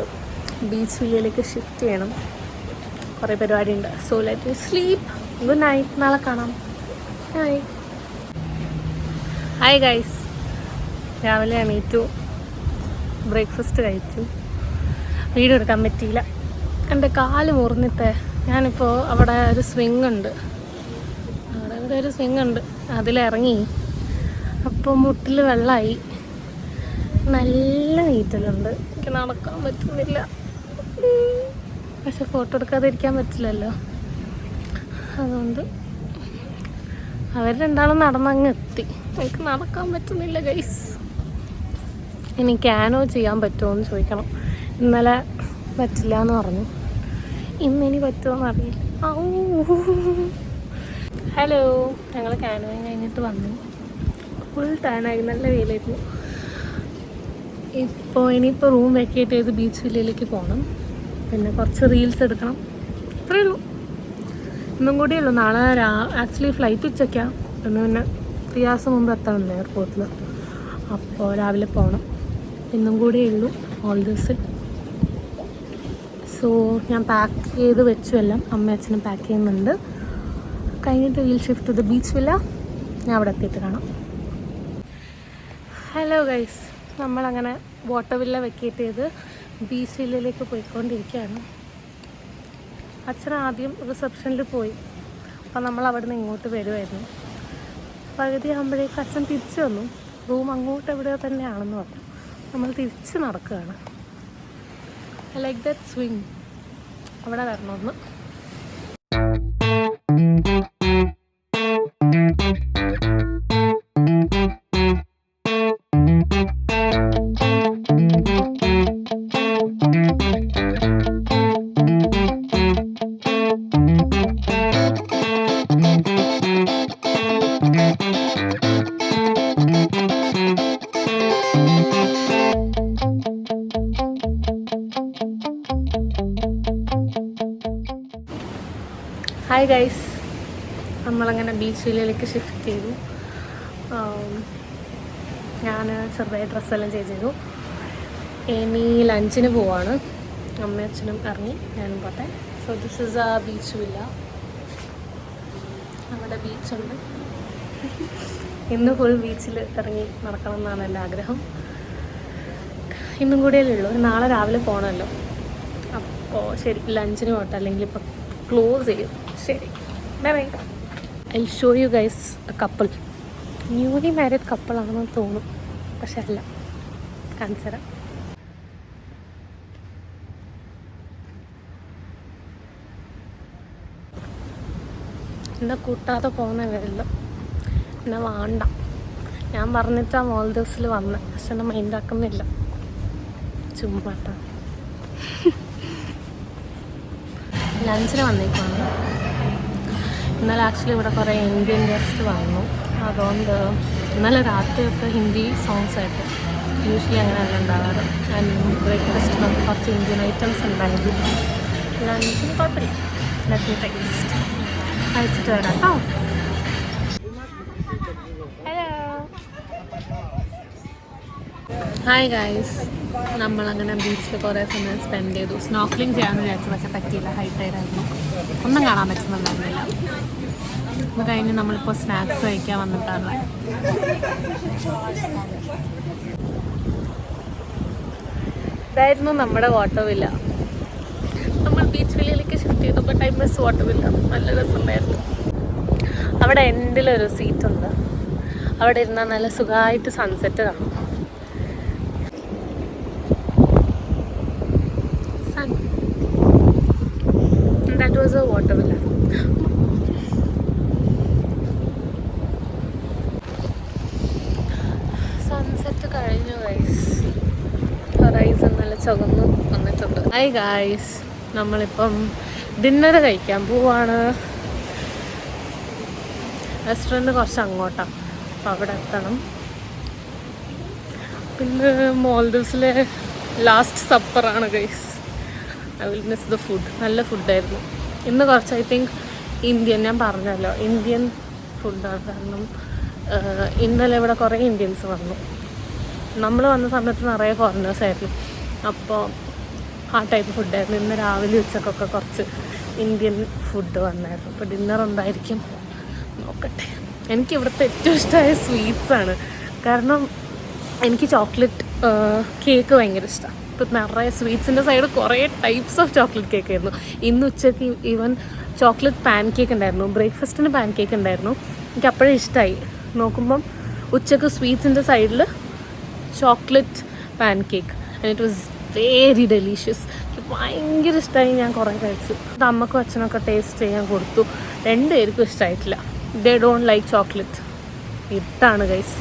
S1: ബീച്ച് വില്ലയിലേക്ക് ഷിഫ്റ്റ് ചെയ്യണം. കുറേ പരിപാടിയുണ്ട്. So let me sleep. Good night. നാളെ കാണാം. Hi guys. രാവിലെ എണീറ്റു, ബ്രേക്ക്ഫാസ്റ്റ് കഴിച്ചു. വീഡിയോ എടുക്കാൻ പറ്റിയില്ല, എൻ്റെ കാല് മുറിഞ്ഞിട്ട്. ഞാനിപ്പോൾ അവിടെ ഒരു സ്വിങ് ഉണ്ട്, അതിലിറങ്ങി. അപ്പോൾ മുട്ടിൽ വെള്ളമായി, നല്ല നീറ്റലുണ്ട്. എനിക്ക് നടക്കാൻ പറ്റുന്നില്ല. പക്ഷെ ഫോട്ടോ എടുക്കാതിരിക്കാൻ പറ്റില്ലല്ലോ. അതുകൊണ്ട് അവർ രണ്ടാളും നടന്നങ്ങ് എത്തി. എനിക്ക് നടക്കാൻ പറ്റുന്നില്ല ഗൈസ്. ഇനി ക്യാനോ ചെയ്യാൻ പറ്റുമോ എന്ന് ചോദിക്കണം. ഇന്നലെ പറ്റില്ല എന്ന് പറഞ്ഞു, ഇന്നിനി പറ്റുമോ എന്നറിയില്ല. ഹലോ, ഞങ്ങൾ ക്യാനോയും കഴിഞ്ഞിട്ട് വന്നു. ഫുൾ ടാനായി, നല്ല വെയിലായിരുന്നു. ഇനിയിപ്പോൾ റൂം വെക്കേറ്റ് ചെയ്ത് ബീച്ച് വില്ലയിലേക്ക് പോകണം. പിന്നെ കുറച്ച് റീൽസ് എടുക്കണം. അത്രയേ ഉള്ളൂ. ഇന്നും കൂടിയേ ഉള്ളൂ. നാളെ ആക്ച്വലി ഫ്ലൈറ്റ് ഉച്ചയ്ക്കാണ്. പിന്നെ 3 hours മുമ്പ് എത്തണമല്ലോ എയർപോർട്ടിൽ. അപ്പോൾ രാവിലെ പോകണം. ഇന്നും കൂടിയേ ഉള്ളൂ ഓൾ ദിവസം. സോ ഞാൻ പാക്ക് ചെയ്ത് വെച്ചു എല്ലാം. അമ്മ അച്ഛനും പാക്ക് ചെയ്യുന്നുണ്ട്. കഴിഞ്ഞിട്ട് വീൽ ഷിഫ്റ്റ് ചെയ്ത് ബീച്ച് വില്ല. ഞാൻ അവിടെ എത്തിയിട്ട് കാണാം. ഹലോ ഗൈസ്, നമ്മളങ്ങനെ വാട്ടർ വില്ല വെക്കേറ്റ് ചെയ്ത് ബീച്ച് വില്ലയിലേക്ക് പോയിക്കൊണ്ടിരിക്കുകയാണ്. അച്ഛൻ ആദ്യം റിസപ്ഷനിൽ പോയി. അപ്പോൾ നമ്മൾ അവിടെ നിന്ന് ഇങ്ങോട്ട് വരുമായിരുന്നു. പകുതി ആകുമ്പോഴേക്കും അച്ഛൻ തിരിച്ചു വന്നു. റൂം അങ്ങോട്ട് എവിടെയോ തന്നെയാണെന്ന് പറഞ്ഞു. നമ്മൾ തിരിച്ച് നടക്കുകയാണ്. I like that swing. അവിടെ വരണമെന്ന്. ഹായ് ഗൈസ്, നമ്മളങ്ങനെ ബീച്ച് വില്ലയിലേക്ക് ഷിഫ്റ്റ് ചെയ്തു. ഞാൻ ചെറുതായി ഡ്രസ്സെല്ലാം ചെയ്തു. ഇനി ലഞ്ചിന് പോവാണ്. അമ്മയും അച്ഛനും ഇറങ്ങി, ഞാനും പോട്ടെ. സോ ദിസ് ഇസ് ആ ബീച്ച് വില്ല. അവിടെ ബീച്ചുണ്ട്. ഇന്ന് ഫുൾ ബീച്ചിൽ ഇറങ്ങി നടക്കണം എന്നാണ് എൻ്റെ ആഗ്രഹം. ഇന്നും കൂടിയല്ലേ ഉള്ളൂ, നാളെ രാവിലെ പോകണമല്ലോ. അപ്പോൾ ശരി, ലഞ്ചിന് പോട്ടെ, അല്ലെങ്കിൽ ഇപ്പം ക്ലോസ് ചെയ്യും. ശരി, bye bye. I show you guys a couple. Newly married കപ്പിളാണെന്ന് തോന്നും, പക്ഷെ അല്ല. കാണിച്ചു തരാം. എന്നെ കൂട്ടാതെ പോകുന്നവരല്ലോ, എന്നെ വേണ്ട. ഞാൻ പറഞ്ഞിട്ടാ മോൾഡീവ്സിൽ വന്നത്, പക്ഷെ എന്നെ മൈൻഡാക്കുന്നില്ല. ചുമ്മാട്ടാ. ലഞ്ചിന് വന്നേക്കാണ്. ഇന്നലെ ആക്ച്വലി ഇവിടെ കുറേ ഇന്ത്യൻ ഗസ്റ്റ് വന്നു. അതുകൊണ്ട് ഇന്നലെ രാത്രിയൊക്കെ ഹിന്ദി സോങ്സ് ആയിട്ട്. യൂഷ്വലി അങ്ങനെയല്ല ഉണ്ടാകാറ്. ബ്രേക്ക്ഫാസ്റ്റ് നമുക്ക് കുറച്ച് ഇന്ത്യൻ ഐറ്റംസ് ഉണ്ടായിരുന്നു. ലഞ്ചിന് കുഴപ്പമില്ല. Let me taste. കഴിച്ചിട്ട് വരാം കേട്ടോ. Hello, hi guys. നമ്മളങ്ങനെ ബീച്ചിൽ കുറേ സമയം സ്പെൻഡ് ചെയ്തു. സ്നോർക്കലിംഗ് ചെയ്യാമെന്ന് വിചാരിച്ചു, പക്ഷെ പറ്റിയില്ല. ഹൈറ്റൈഡായിരുന്നു, ഒന്നും കാണാൻ പറ്റുന്നുണ്ടായിരുന്നില്ല. ഇത് കഴിഞ്ഞ് നമ്മളിപ്പോൾ സ്നാക്സ് കഴിക്കാൻ വന്നിട്ടാണ്. ഇതായിരുന്നു നമ്മുടെ വാട്ടർ വില്ല. നമ്മൾ ബീച്ച് വില്ലയിലേക്ക് ഷിഫ്റ്റ് ചെയ്തു. But I miss water villa. നല്ല രസമുണ്ടായിരുന്നു. അവിടെ എൻഡിലൊരു സീറ്റുണ്ട്. അവിടെ ഇരുന്നാൽ നല്ല സുഖമായിട്ട് സൺസെറ്റ് കാണും. That was A water villa. Sunset കഴിഞ്ഞു ഗൈസ്. ഹൊറൈസൺ നല്ല ചുവന്ന് വന്നിട്ടുണ്ട്. ഹായ് ഗൈസ്, നമ്മളിപ്പം ഡിന്നർ കഴിക്കാൻ പോവാണ്. റെസ്റ്റോറൻറ്റ് കുറച്ച് അങ്ങോട്ടാണ്, അപ്പോൾ അവിടെ എത്തണം. പിന്നെ മോൾഡീവ്സിലെ ലാസ്റ്റ് സപ്പറാണ് guys. I will miss the food. നല്ല ഫുഡായിരുന്നു. ഇന്ന് കുറച്ച് ഐ തിങ്ക് ഇന്ത്യൻ, ഞാൻ പറഞ്ഞല്ലോ ഇന്ത്യൻ ഫുഡാണ്. കാരണം ഇന്നലെ ഇവിടെ കുറേ ഇന്ത്യൻസ് വന്നു. നമ്മൾ വന്ന സമയത്ത് നിറയെ ഫോറിനേഴ്സ് ആയിരുന്നു. അപ്പോൾ ആ ടൈപ്പ് ഫുഡായിരുന്നു. ഇന്ന് രാവിലെ ഉച്ചക്കൊക്കെ കുറച്ച് ഇന്ത്യൻ ഫുഡ് വന്നായിരുന്നു. അപ്പോൾ ഡിന്നർ എന്തായിരിക്കും നോക്കട്ടെ. എനിക്ക് ഇവിടുത്തെ ഏറ്റവും ഇഷ്ടമായ സ്വീറ്റ്സാണ്. കാരണം എനിക്ക് ചോക്ലേറ്റ് കേക്ക് ഭയങ്കര ഇഷ്ടമാണ്. ഇപ്പോൾ നിറയെ സ്വീറ്റ്സിൻ്റെ സൈഡ് കുറേ ടൈപ്സ് ഓഫ് ചോക്ലേറ്റ് കേക്ക് ആയിരുന്നു. ഇന്ന് ഉച്ചയ്ക്ക് ഈവൻ ചോക്ലേറ്റ് പാൻ കേക്ക് ഉണ്ടായിരുന്നു. ബ്രേക്ക്ഫാസ്റ്റിന് പാൻ കേക്ക് ഉണ്ടായിരുന്നു. എനിക്ക് അപ്പോഴേ ഇഷ്ടമായി. നോക്കുമ്പം ഉച്ചക്ക് സ്വീറ്റ്സിൻ്റെ സൈഡിൽ chocolate pan cake, and it was very delicious. എനിക്ക് ഭയങ്കര ഇഷ്ടമായി. ഞാൻ കുറേ കഴിച്ചു. അത് അമ്മക്കും അച്ഛനൊക്കെ ടേസ്റ്റ് ചെയ്യാൻ കൊടുത്തു. രണ്ടുപേർക്കും ഇഷ്ടമായിട്ടില്ല. They don't like chocolate. ഇതാണ് ഗൈസ്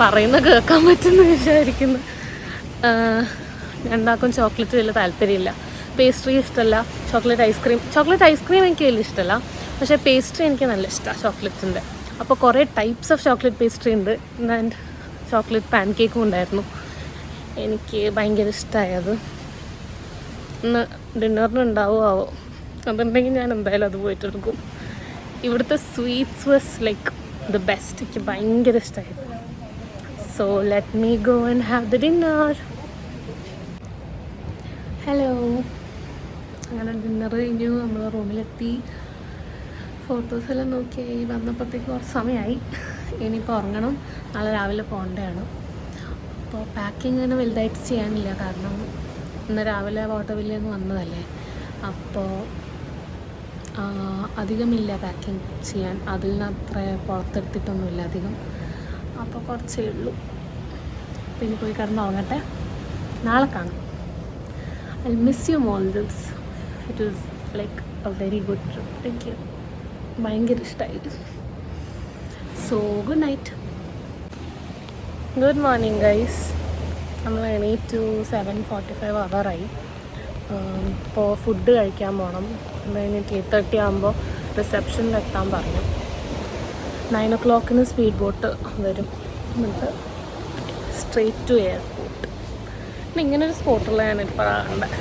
S1: പറയുന്നത് കേൾക്കാൻ പറ്റുമെന്ന് വിചാരിക്കുന്നു. രണ്ടാക്കും ചോക്ലേറ്റ് വലിയ താല്പര്യമില്ല. പേസ്ട്രി ഇഷ്ടമല്ല. ചോക്ലേറ്റ് ഐസ്ക്രീം എനിക്ക് വലിയ ഇഷ്ടമല്ല. പക്ഷേ പേസ്ട്രി എനിക്ക് നല്ല ഇഷ്ടമാണ് ചോക്ലേറ്റിൻ്റെ. അപ്പോൾ കുറേ ടൈപ്സ് ഓഫ് ചോക്ലേറ്റ് പേസ്ട്രി ഉണ്ട്. ആൻഡ് ചോക്ലേറ്റ് പാൻ കേക്കും ഉണ്ടായിരുന്നു. എനിക്ക് ഭയങ്കര ഇഷ്ടമായത്. ഇന്ന് ഡിന്നറിന് ഉണ്ടാവുമോ? അതുണ്ടെങ്കിൽ ഞാൻ എന്തായാലും അത് പോയിട്ടെടുക്കും. ഇവിടുത്തെ sweets was like the best. എനിക്ക് ഭയങ്കര ഇഷ്ടമായിരുന്നു. So let me go and have the dinner. Hello, അങ്ങനെ ഡിന്നർ കഴിഞ്ഞു. നമ്മൾ റൂമിലെത്തി. ഫോട്ടോസെല്ലാം നോക്കി വന്നപ്പോഴത്തേക്ക് കുറച്ച് സമയമായി. ഇനിയിപ്പോൾ ഉറങ്ങണം. നാളെ രാവിലെ പോകേണ്ടതാണ്. അപ്പോൾ പാക്കിങ് അങ്ങനെ വലുതായിട്ട് ചെയ്യാനില്ല. കാരണം ഇന്ന് രാവിലെ വാട്ടർ വില്ലയിൽ നിന്ന് വന്നതല്ലേ. അപ്പോൾ അധികമില്ല പാക്കിങ് ചെയ്യാൻ. അതിൽ നിന്ന് അത്ര പുറത്തെടുത്തിട്ടൊന്നുമില്ല അധികം. അപ്പോൾ കുറച്ചേ ഉള്ളൂ. പിന്നെ പോയി കിടന്ന് ഉറങ്ങട്ടെ. നാളെ കാണാം. I miss you Maldives. It was like A very good trip. എനിക്ക് ഭയങ്കര ഇഷ്ടമായി. So good night. Good morning guys. നമ്മൾ എണീറ്റ് 7:45 അവറായി. ഇപ്പോൾ ഫുഡ് കഴിക്കാൻ പോകണം. അത് കഴിഞ്ഞിട്ട് 8:30 ആകുമ്പോൾ റിസപ്ഷനിൽ എത്താൻ പറഞ്ഞു. 9 o'clock സ്പീഡ് ബോട്ട് വരും. എന്നിട്ട് സ്ട്രെയിറ്റ് ടു എയർപോർട്ട്. പിന്നെ ഇങ്ങനൊരു സ്പോട്ടുള്ള ഞാനിപ്പോൾ കണ്ടത്.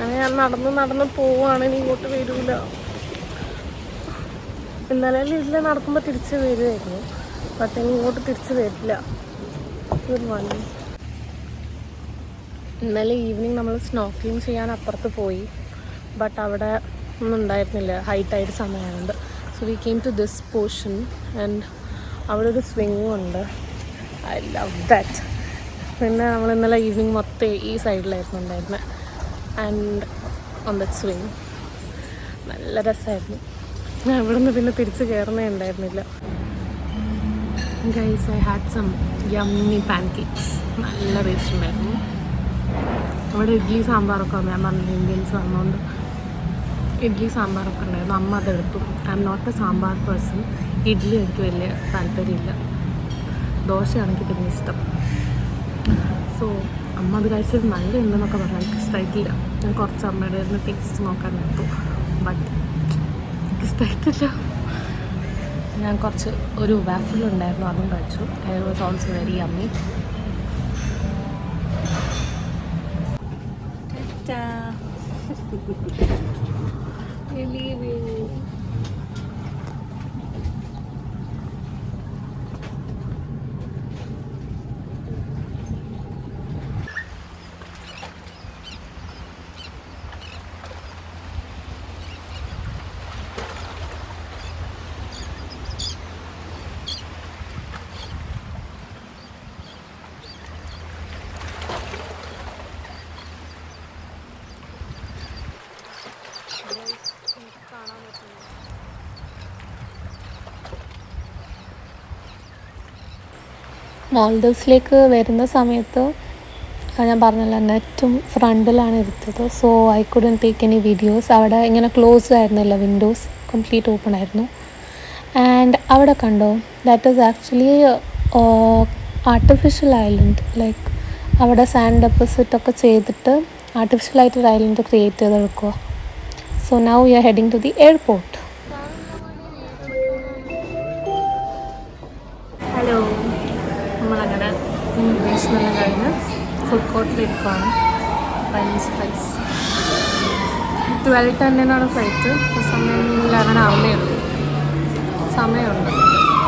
S1: ഞാൻ നടന്ന് പോവാണ്, ഇനി ഇങ്ങോട്ട് വരില്ല. ഇന്നലെ ഇതിൽ നടക്കുമ്പോൾ തിരിച്ച് വരുമായിരുന്നു, പക്ഷേ ഇങ്ങോട്ട് തിരിച്ച് വരില്ല. ഇന്നലെ ഈവനിങ് നമ്മൾ സ്നോർക്കലിംഗ് ചെയ്യാൻ അപ്പുറത്ത് പോയി, ബട്ട് അവിടെ ഒന്നും ഉണ്ടായിരുന്നില്ല, ഹൈറ്റായിട്ട് സമയമുണ്ട്. So we came to this portion and അവിടെ ഒരു സ്വിങ്ങും ഉണ്ട്. I love that. പിന്നെ നമ്മൾ ഇന്നലെ ഈവനിങ് മൊത്തം ഈ സൈഡിലായിരുന്നു ഉണ്ടായിരുന്നത്. ആൻഡ് ഓൺ ദറ്റ് സ്വിങ് നല്ല രസമായിരുന്നു. ഞാൻ ഇവിടെ നിന്ന് പിന്നെ തിരിച്ച് കയറുന്നേ ഉണ്ടായിരുന്നില്ല. Guys, I had some yummy pancakes. നല്ല ടേസ്റ്റ് ഉണ്ടായിരുന്നു. അവിടെ ഇഡ്ഡലി സാമ്പാറൊക്കെ വന്നു. ഞാൻ പറഞ്ഞു ഇന്ത്യൻസ് വന്നുകൊണ്ട് ഇഡ്ഡലി സാമ്പാറൊക്കെ ഉണ്ടായിരുന്നു. അമ്മ അതെടുത്തു. I am not a sambar person. Idli എനിക്ക് വലിയ താല്പര്യമില്ല. ദോശയാണ് എനിക്ക് പിന്നെ ഇഷ്ടം. സോ അമ്മ അത് കഴിച്ചത് നല്ല ഉണ്ടെന്നൊക്കെ പറഞ്ഞു. എനിക്ക് ഇഷ്ടമായിട്ടില്ല. ഞാൻ കുറച്ച് അമ്മയുടെ നിന്ന് ടേസ്റ്റ് നോക്കാൻ എടുത്തു, ബട്ട് എനിക്ക് ഇഷ്ടമായിട്ടില്ല. ഞാൻ കുറച്ച് ഒരു വാഫിൾ ഉണ്ടായിരുന്നു, അതും കഴിച്ചു. It was also very yummy. മാൽഡീവ്സിലേക്ക് വരുന്ന സമയത്ത് ഞാൻ പറഞ്ഞല്ലോ, നെറ്റും ഫ്രണ്ടിലാണ് എടുത്തത്. So I couldn't take any videos. അവിടെ ഇങ്ങനെ ക്ലോസ്ഡ് ആയിരുന്നില്ല, വിൻഡോസ് കംപ്ലീറ്റ് ഓപ്പൺ ആയിരുന്നു. ആൻഡ് അവിടെ കണ്ടോ, that is actually artificial island. Like അവിടെ സാൻഡ് ഡെപ്പോസിറ്റ് ഒക്കെ ചെയ്തിട്ട് ആർട്ടിഫിഷ്യലായിട്ടൊരു ഐലൻഡ് ക്രിയേറ്റ് ചെയ്തെടുക്കുക. So now we are heading to the airport. Hello, നമ്മളങ്ങനെ ഇമിഗ്രേഷനെല്ലാം കഴിഞ്ഞ് ഫുഡ് കോർട്ടിലിരിക്കുകയാണ്. French fries 12:10 flight. സമയം 11 ആവുന്നേ ഉള്ളൂ. സമയമുണ്ട്.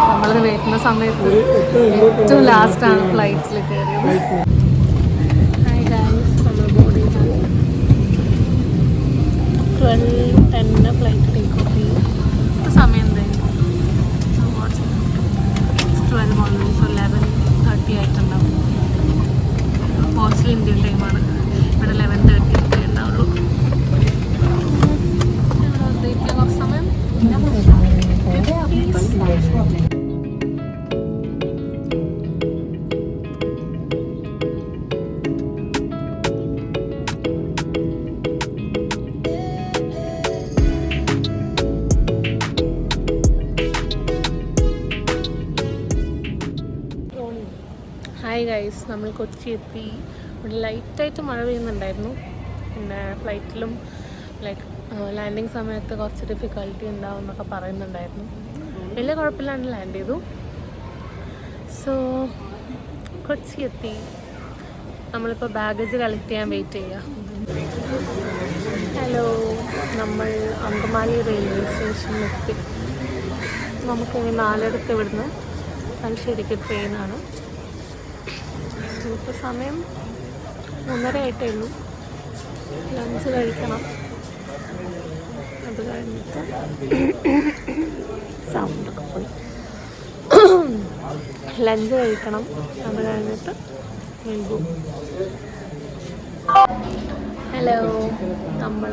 S1: നമ്മൾ വരുന്ന സമയത്ത് ഏറ്റവും ലാസ്റ്റാണ് ഫ്ലൈറ്റിൽ കയറിയത്. ഹായ് ഗായ്സ്, നമ്മൾ ബോർഡ് ചെയ്താണ്. 12:10 ഫ്ലൈറ്റ് ടേക്ക് ഓഫ് ചെയ്യും. ഇപ്പോൾ സമയം എന്തായാലും 12 ഓൾമോസ്റ്റ് 11:30 ആയിട്ടുണ്ടാവും. മോസ്റ്റ്ലി ഇന്ത്യൻ ടൈമാണ്. ഇവിടെ 11:30 ഉണ്ടാവുള്ളൂ. കുറച്ച് സമയം ഹായ് ഗൈസ്, നമ്മൾ കൊച്ചി എത്തി. ഇവിടെ ലൈറ്റായിട്ട് മഴ പെയ്യുന്നുണ്ടായിരുന്നു. പിന്നെ ഫ്ലൈറ്റിലും ലൈക്ക് ലാൻഡിങ് സമയത്ത് കുറച്ച് ഡിഫിക്കൽട്ടി ഉണ്ടാവും എന്നൊക്കെ പറയുന്നുണ്ടായിരുന്നു. വലിയ കുഴപ്പമില്ലാണ്ട് ലാൻഡ് ചെയ്തു. സോ കൊച്ചി എത്തി. നമ്മളിപ്പോൾ ബാഗേജ് കളക്ട് ചെയ്യാൻ വെയിറ്റ് ചെയ്യുക. ഹലോ, നമ്മൾ അങ്കമാലി റെയിൽവേ സ്റ്റേഷനിൽ എത്തി. നമുക്കിനി 4:30 ഇവിടുന്ന് തലശ്ശേരിക്ക് ട്രെയിനാണ്. ഇപ്പോൾ സമയം 3:30 ആയിട്ടേ ഉള്ളൂ. ലഞ്ച് കഴിക്കണം. അത് കഴിഞ്ഞിട്ട് സൗണ്ടൊക്കെ പോയി. ലഞ്ച് കഴിക്കണം. അത് കഴിഞ്ഞിട്ട് പോകും. ഹലോ, നമ്മൾ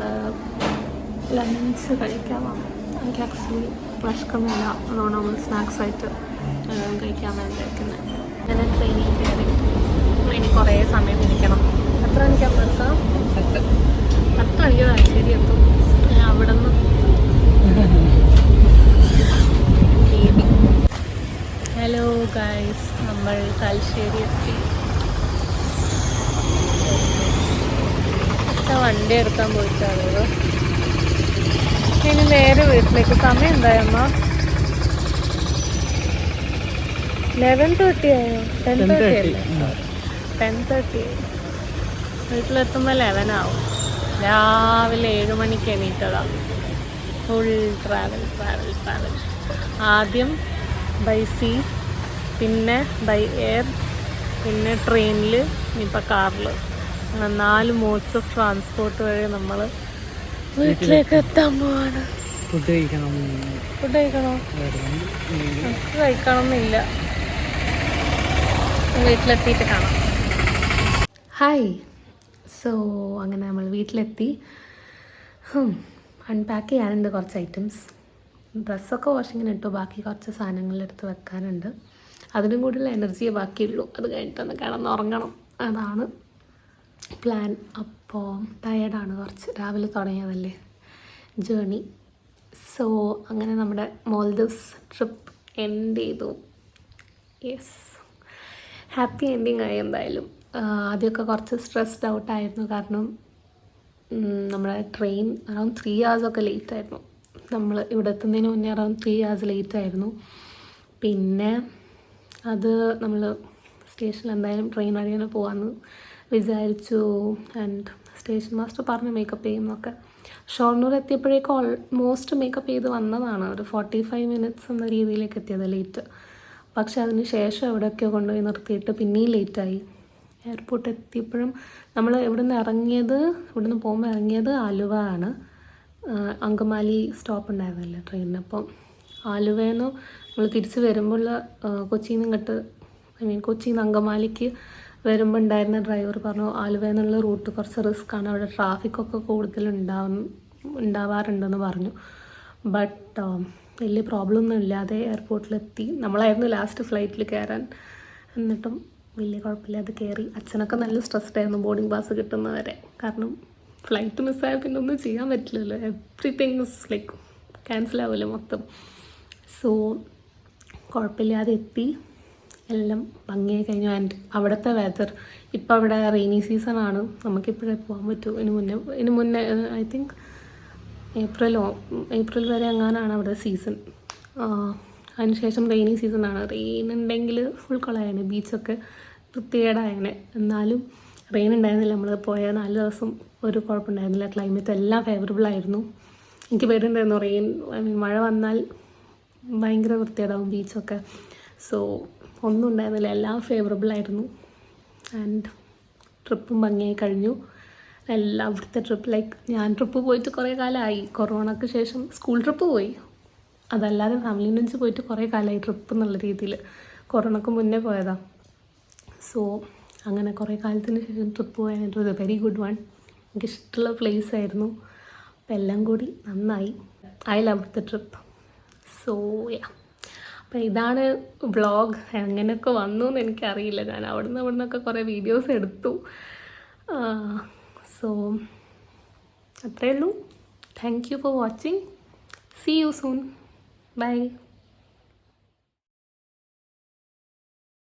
S1: ലഞ്ച് കഴിക്കാനാണ്. എനിക്ക് ആക്ച്വലി വിശക്കുന്നില്ല, അതുകൊണ്ട് നമ്മൾ സ്നാക്സായിട്ട് കഴിക്കാൻ വേണ്ടിയിരിക്കുന്നത്. അങ്ങനെ ട്രെയിനിൽ കയറി. ഇനി കുറേ സമയം ഇരിക്കണം. എത്ര മണിക്കാണ് നിർത്താം? 10 മണിക്ക് തലശ്ശേരി എത്തും. ഞാൻ അവിടെ നിന്ന് ഹലോ ഗൈസ്, നമ്മൾ തലശ്ശേരി എത്തി. വണ്ടി എടുക്കാൻ പോയിട്ടാണത്. ഇനി നേരെ വീട്ടിലേക്ക്. സമയം എന്തായമ്മ? 11:30 ആയോ? 10:30 അല്ലേ? 10:30. വീട്ടിലെത്തുമ്പോൾ 11 ആവും. രാവിലെ 7 മണിക്ക് എണീറ്റതാണ്. Full travel. ആദ്യം ബൈ സീ, പിന്നെ ബൈ എയർ, പിന്നെ ട്രെയിനിൽ, ഇനിയിപ്പോൾ കാറിൽ. അങ്ങനെ 4 മോഡ്സ് ഓഫ് ട്രാൻസ്പോർട്ട് വഴി നമ്മൾ വീട്ടിലേക്ക് എത്താൻ പോവാണ്.
S3: ഫുഡ് കഴിക്കണോ?
S1: നമുക്ക് കഴിക്കണമെന്നില്ല, വീട്ടിലെത്തിയിട്ട് കാണാം. ഹായ്. സോ അങ്ങനെ നമ്മൾ വീട്ടിലെത്തി. അൺപാക്ക് ചെയ്യാനുണ്ട് കുറച്ച് ഐറ്റംസ്. ഡ്രസ്സൊക്കെ വാഷിങ്ങിന് ഇട്ടു, ബാക്കി കുറച്ച് സാധനങ്ങളെടുത്ത് വെക്കാനുണ്ട്. അതിനും കൂടുതൽ എനർജിയെ ബാക്കിയുള്ളൂ. അത് കഴിഞ്ഞിട്ടൊന്ന് കിടന്നുറങ്ങണം, അതാണ് പ്ലാൻ. അപ്പോൾ ടയേർഡാണ് കുറച്ച്, രാവിലെ തുടങ്ങിയതല്ലേ ജേണി. സോ അങ്ങനെ നമ്മുടെ മോൾഡീവ്സ് ട്രിപ്പ് എൻഡ് ചെയ്തു. യെസ്, ഹാപ്പി എൻഡിങ് ആയി എന്തായാലും. ആദ്യമൊക്കെ കുറച്ച് സ്ട്രെസ്ഡ് ഔട്ടായിരുന്നു, കാരണം നമ്മുടെ ട്രെയിൻ അറൗണ്ട് 3 hours ഒക്കെ ലേറ്റ് ആയിരുന്നു. നമ്മൾ ഇവിടെ എത്തുന്നതിന് മുന്നേ അറൗണ്ട് 3 hours ലേറ്റ് ആയിരുന്നു. പിന്നെ അത് നമ്മൾ സ്റ്റേഷനിൽ എന്തായാലും ട്രെയിൻ വഴി തന്നെ പോകാമെന്ന് വിചാരിച്ചു. ആൻഡ് സ്റ്റേഷൻ മാസ്റ്റർ പറഞ്ഞ് മേക്കപ്പ് ചെയ്യുന്നൊക്കെ. ഷൊർണൂർ എത്തിയപ്പോഴേക്കും ഓൾമോസ്റ്റ് മേക്കപ്പ് ചെയ്ത് വന്നതാണ്. ഒരു 45 minutes എന്ന രീതിയിലേക്ക് എത്തിയത് ലേറ്റ്. പക്ഷെ അതിന് ശേഷം എവിടെയൊക്കെയോ കൊണ്ടുപോയി നിർത്തിയിട്ട് പിന്നെയും ലേറ്റായി. എയർപോർട്ട് എത്തിയപ്പോഴും നമ്മൾ ഇവിടുന്ന് പോകുമ്പോൾ ഇറങ്ങിയത് ആലുവ ആണ്. അങ്കമാലി സ്റ്റോപ്പ് ഉണ്ടായിരുന്നില്ല ട്രെയിനിന്. അപ്പം ആലുവയിൽ നിന്ന് നമ്മൾ തിരിച്ച് വരുമ്പോൾ കൊച്ചിയിൽ നിന്ന് കൊച്ചിയിൽ നിന്ന് അങ്കമാലിക്ക് വരുമ്പോൾ ഉണ്ടായിരുന്ന ഡ്രൈവർ പറഞ്ഞു ആലുവയിൽ നിന്നുള്ള റൂട്ട് കുറച്ച് റിസ്ക്കാണ്, അവിടെ ട്രാഫിക്കൊക്കെ കൂടുതൽ ഉണ്ടാവാറുണ്ടെന്ന് പറഞ്ഞു. ബട്ട് വലിയ പ്രോബ്ലം ഒന്നും ഇല്ലാതെ എയർപോർട്ടിലെത്തി. നമ്മളായിരുന്നു ലാസ്റ്റ് ഫ്ലൈറ്റിൽ കയറാൻ, എന്നിട്ടും വലിയ കുഴപ്പമില്ലാതെ കയറി. അച്ഛനൊക്കെ നല്ല സ്ട്രെസ്ഡ് ആയിരുന്നു ബോർഡിംഗ് പാസ് കിട്ടുന്നവരെ, കാരണം ഫ്ലൈറ്റ് മിസ്സായ പിന്നെ ഒന്നും ചെയ്യാൻ പറ്റില്ലല്ലോ. എവ്രിതിങ് ഇസ് ലൈക്ക് ക്യാൻസൽ ആവുമല്ലോ മൊത്തം. സോ കുഴപ്പമില്ലാതെ എത്തി, എല്ലാം ഭംഗിയായി കഴിഞ്ഞു. ആൻഡ് അവിടുത്തെ വെതർ, ഇപ്പോൾ അവിടെ റെയിനി സീസണാണ്. നമുക്കിപ്പോഴേ പോകാൻ പറ്റൂ. ഇതിന് മുന്നേ ഐ തിങ്ക് ഏപ്രിൽ വരെ അങ്ങാനാണ് അവിടെ സീസൺ. അതിനുശേഷം റെയിനി സീസണാണ്. റെയിൻ ഉണ്ടെങ്കിൽ ഫുൾ കൊളായാണ്, ബീച്ചൊക്കെ വൃത്തികേടായാണ്. എന്നാലും റെയിൻ ഉണ്ടായിരുന്നില്ല. നമ്മൾ പോയ 4 ദിവസം ഒരു കുഴപ്പമുണ്ടായിരുന്നില്ല. ക്ലൈമറ്റ് എല്ലാം ഫേവറബിളായിരുന്നു. എനിക്ക് പേരുണ്ടായിരുന്നു റെയിൻ, മഴ വന്നാൽ ഭയങ്കര വൃത്തികേടാവും ബീച്ചൊക്കെ. സോ ഒന്നും ഉണ്ടായിരുന്നില്ല, എല്ലാം ഫേവറബിളായിരുന്നു. ആൻഡ് ട്രിപ്പും ഭംഗിയായി കഴിഞ്ഞു. അവിടുത്തെ ട്രിപ്പ് ഞാൻ ട്രിപ്പ് പോയിട്ട് കുറേ കാലമായി. കൊറോണയ്ക്ക് ശേഷം സ്കൂൾ ട്രിപ്പ് പോയി, അതല്ലാതെ ഫാമിലി വെച്ച് പോയിട്ട് കുറേ കാലമായി ട്രിപ്പ് എന്നുള്ള രീതിയിൽ. കൊറോണയ്ക്ക് മുന്നേ പോയതാണ്. സോ അങ്ങനെ കുറേ കാലത്തിന് ശേഷം ട്രിപ്പ് പോയാൽ it was A very good one. എനിക്കിഷ്ടമുള്ള പ്ലേസ് ആയിരുന്നു. അപ്പോൾ എല്ലാം കൂടി നന്നായി. I love the trip. So അപ്പോൾ ഇതാണ് വ്ളോഗ്. എങ്ങനെയൊക്കെ വന്നു എന്ന് എനിക്കറിയില്ല. ഞാൻ അവിടുന്നൊക്കെ കുറേ വീഡിയോസ് എടുത്തു. സോ അത്രയേ ഉള്ളൂ. Thank you for watching. See you soon. By.